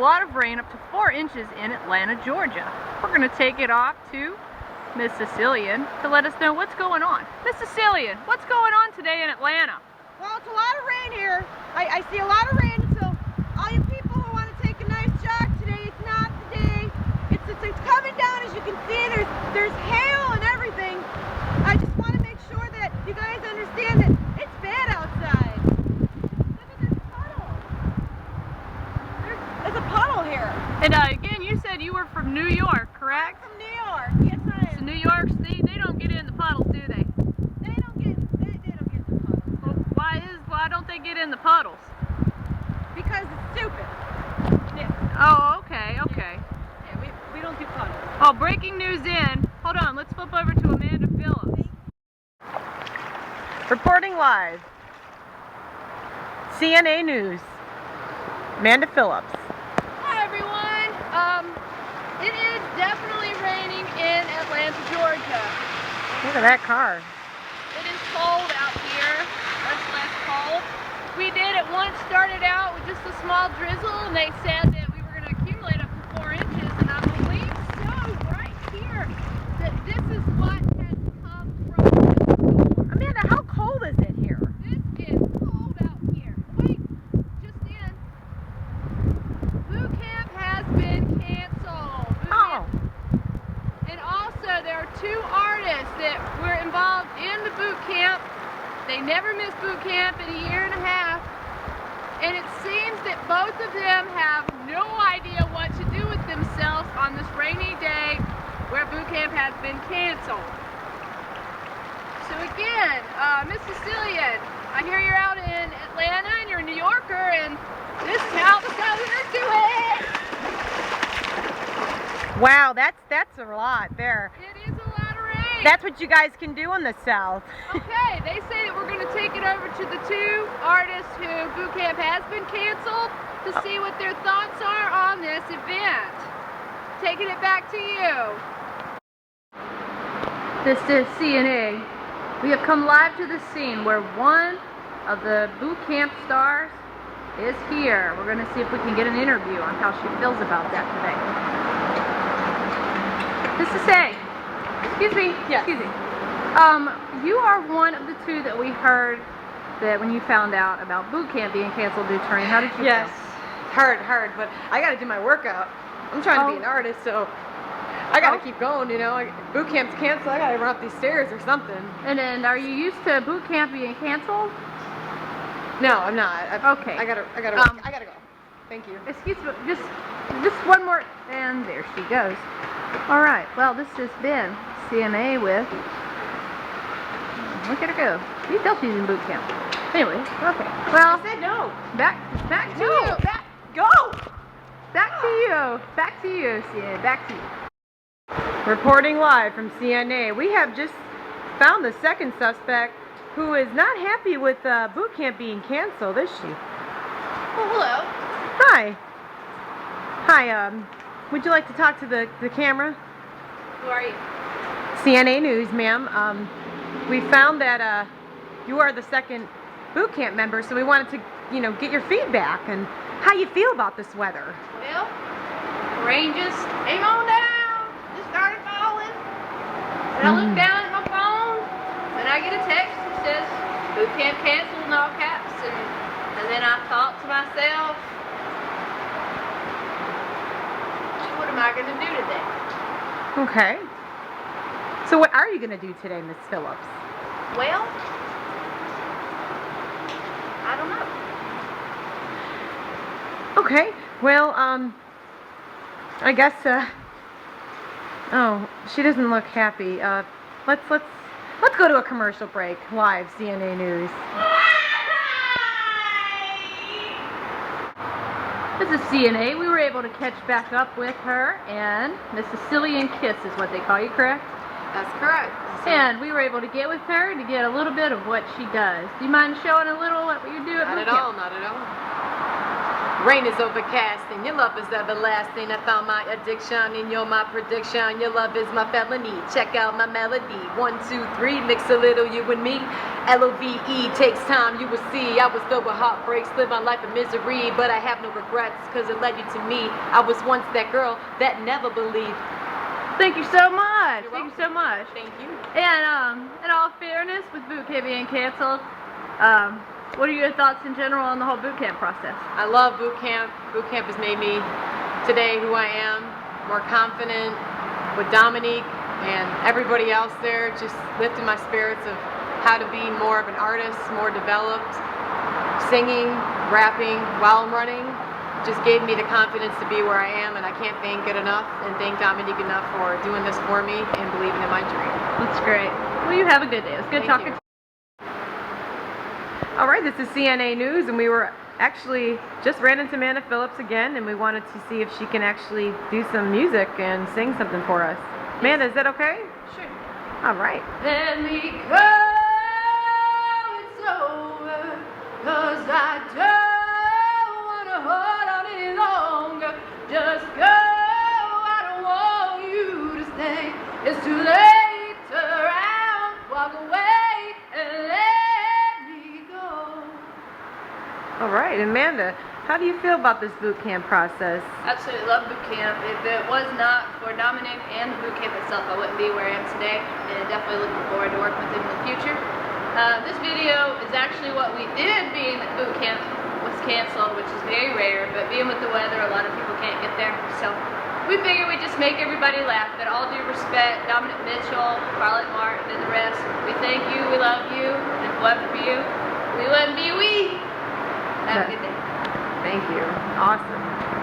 lot of rain, up to 4 inches in Atlanta, Georgia. We're going to take it off to Miss Cecilian to let us know what's going on. Miss Cecilian, what's going on today in Atlanta? Well, it's a lot of rain here. I see a lot of rain, so all you people who want to take a nice jog today, it's not the day. It's coming down, as you can see. There's hail and everything. I just want to make sure that you guys understand that it's bad outside. Look at this puddle. There's a puddle here. And again, you said you were from New York, correct? I'm from New York. Yes, I am. So New York, they don't get in the puddles, do they? They don't get in the puddles. Well, why don't they get in the puddles? Because it's stupid. Yeah. Oh, okay, okay. Yeah, we don't do puddles. Oh, breaking news in. Hold on, let's flip over to Amanda Phillips. Reporting live. CNA News. Amanda Phillips. Hi everyone. It is definitely raining in Atlanta, Georgia. Look at that car. It is cold out here, much less cold. We did at once started out with just a small drizzle, and they said that we were going to accumulate up to 4 inches, and I believe so right here that this is what has come from the storm. Amanda, how cold is it here? This is cold out here. Wait, just in. Bootcamp has been canceled. Oh. And also, there are 2 artists that were involved in the boot camp. They never missed boot camp in a year and a half. And it seems that both of them have no idea what to do with themselves on this rainy day where boot camp has been canceled. So again, Miss Cecilian, I hear you're out in Atlanta and you're a New Yorker, and this is how the Southerners do it. Wow, that's a lot there. It is a lot of rain. That's what you guys can do in the South. Okay, they say that we're going to take it over to the 2 artists who boot camp has been canceled to see what their thoughts are on this event. Taking it back to you. This is CNA. We have come live to the scene where one of the boot camp stars is here. We're going to see if we can get an interview on how she feels about that today. This is Say. Excuse me. Yes. Excuse me. You are one of the 2 that we heard that when you found out about boot camp being canceled due to rain. How did you Yes, feel? hard, but I got to do my workout. I'm trying to be an artist, so I got to keep going, you know. Boot camp's canceled, I got to run up these stairs or something. And then, are you used to boot camp being canceled? No, I'm not. Okay. I gotta go. Thank you. Excuse me, just one more, and there she goes. All right, well, this has been CNA with, look at her go. You can tell she's in boot camp. Anyway, okay. Well, I said no. back to No. you. Go! Back to you. Back to you, CNA. Back to you. Reporting live from CNA, we have just found the second suspect who is not happy with boot camp being canceled, is she? Well, hello. Hi. Hi, would you like to talk to the camera? Who are you? CNA News, ma'am. We found that you are the second boot camp member, so we wanted to, get your feedback and how you feel about this weather. Well, rain just came on down. Just started falling. And I look down at my phone, and I get a text that says, boot camp canceled in all caps. And then I thought to myself, what am I going to do today? Okay. So what are you going to do today, Miss Phillips? Well, I don't know. Okay. Well, I guess, oh, she doesn't look happy. Let's go to a commercial break. Live CNA News. This is CNA. We were able to catch back up with her, and Miss Cecilian Kiss is what they call you, correct? That's correct. And we were able to get with her to get a little bit of what she does. Do you mind showing a little what you do at Not boot at all, camp? not at all. Rain is overcast and your love is everlasting. I found my addiction and you're my prediction. Your love is my felony. Check out my melody. 1, 2, 3, mix a little you and me. LOVE takes time, you will see. I was filled with heartbreaks, live my life in misery, but I have no regrets because it led you to me. I was once that girl that never believed. Thank you so much. You're Thank you so much. Thank you. And in all fairness, with boot camp being canceled, what are your thoughts in general on the whole boot camp process? I love boot camp. Boot camp has made me today who I am, more confident with Dominique and everybody else there, just lifting my spirits of how to be more of an artist, more developed, singing, rapping while I'm running. Just gave me the confidence to be where I am, and I can't thank it enough and thank Dominique enough for doing this for me and believing in my dream. That's great. Well, you have a good day. It was good talking to you. All right, this is CNA News, and we were actually just ran into Amanda Phillips again, and we wanted to see if she can actually do some music and sing something for us. Amanda, is that okay? Sure. All right. Let me go, it's over, 'cause I don't want to hold on any longer. Just go, I don't want you to stay. It's too late, turn around, walk away, and let me go. All right, Amanda, how do you feel about this boot camp process? Absolutely love boot camp. If it was not for Dominic and the boot camp itself, I wouldn't be where I am today, and definitely looking forward to working with him in the future. This video is actually what we did, being that boot camp was canceled, which is very rare, but being with the weather, a lot of people can't get there, so we figured we'd just make everybody laugh. But all due respect, Dominic Mitchell, Carlette Martin, and the rest, we thank you, we love you, and if it wasn't for you, we wouldn't be we. Have a good day. Thank you. Awesome.